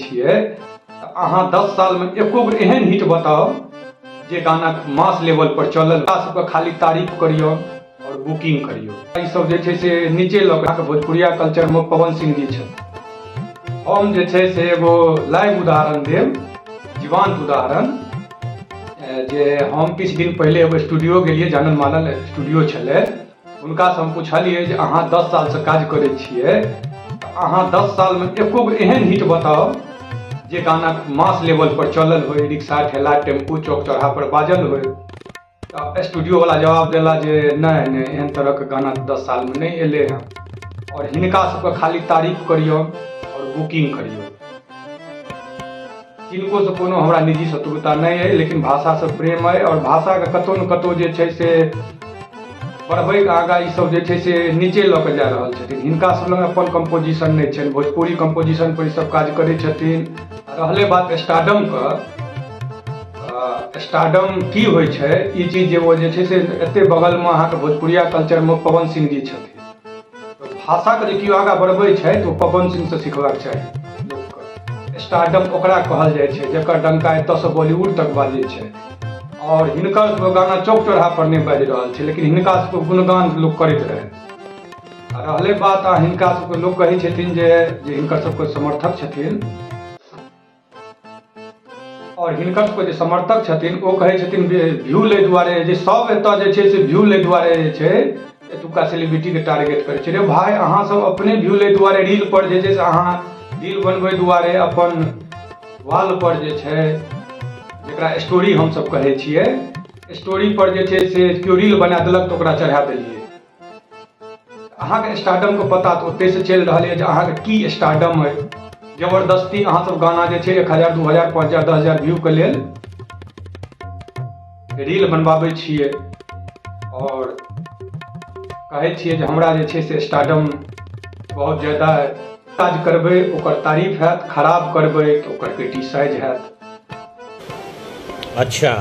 छियै अहाँ 10 साल में एको गो एहन हिट बताओ जे गाना मास लेवल पर चलल, सबके खाली तारीफ करियो और बुकिंग करियो। ई सब जे छै से नीचे लग भोजपुरिया कल्चर में पवन सिंह जी छै। हम जे छै से एगो लाइव उदाहरण देब, जीवंत उदाहरण, जे हम किछु दिन पहले एगो स्टूडियो गेलिए, जानल मानल स्टूडियो छलै। उनका से हम पूछलिए जे अहाँ 10 साल से काज करै छियै, अहाँ 10 साल में एको गो एहन हिट बताओ जे गाना मास लेवल पर चलल हो, रिक्शा ठेला टेम्पू चौक चौराहा पर बाजल हो। तो स्टूडियो वाला जवाब दिला जे नहीं एहन तरह के गाना 10 साल में नहीं एले हैं और हिनका सबके खाली तारीफ करियो और बुकिंग करियो। किनको से कोनो हमरा निजी शत्रुता नहीं है, लेकिन भाषा से प्रेम है और भाषा के कतौ न कतौ जे छै से बढ़बै के आगा ई सब जे छै से नीचे लऽ के जा रहल छथिन। हिनका सब लग अपन कंपोजिशन नहीं छै, भोजपुरी कंपोजिशन पर ई सब काज करै छथिन। रहले बात स्टारडम के, स्टारडम की होइ छै, ई चीज जे वो जे छै से एते बगल में अहाँ के भोजपुरिया कल्चर में पवन सिंह जी छथिन। तो भाषा के जे केओ आगा बढ़बै छै तो पवन सिंह से सिखबाक चाही लोक के। स्टारडम ओकरा कहल जाइ छै जेकर डंका एतऽ से बॉलीवुड तक बाजै छै और हिनकर गाना चौक चौराहा पर नहीं बाजि रहल छै, लेकिन हिनका सबके गुणगान लोक करैत रहे। रहले बात हिनका सबके लोक कहै छथिन जे हिनकर सबके समर्थक छथिन, और हिनकर सबके जे समर्थक छथिन ओ कहै छथिन व्यू ले दुआरे, जे सब एतऽ जे छै से व्यू ले दुआरे जे छै एतुका सेलिब्रिटी के टारगेट करै छै। रे भाई, अहाँ सब अपने व्यू ले दुआरे रील पर जे छै से अहाँ रील बनबै दुआरे अपन वाल पर जे छै, जेकरा स्टोरी हम सब कहै छियै, स्टोरी पर जे छै से केओ रील बना देलक तो ओकरा चढ़ा देलिए। अहाँ के स्टारडम के पता तो ओते से चल रहा है जे अहाँ के की स्टारडम है। जबरदस्ती अहाँ सब गाना जे छै 1000 2000 5000 10000 व्यू के लेल रील बनवाबै छियै और कहै छियै जे हमरा जे छै से स्टारडम बहुत ज्यादा है। काज करबै ओकर तारीफ हैत, खराब करबै तो ओकर क्रिटिसाइज हैत। अच्छा।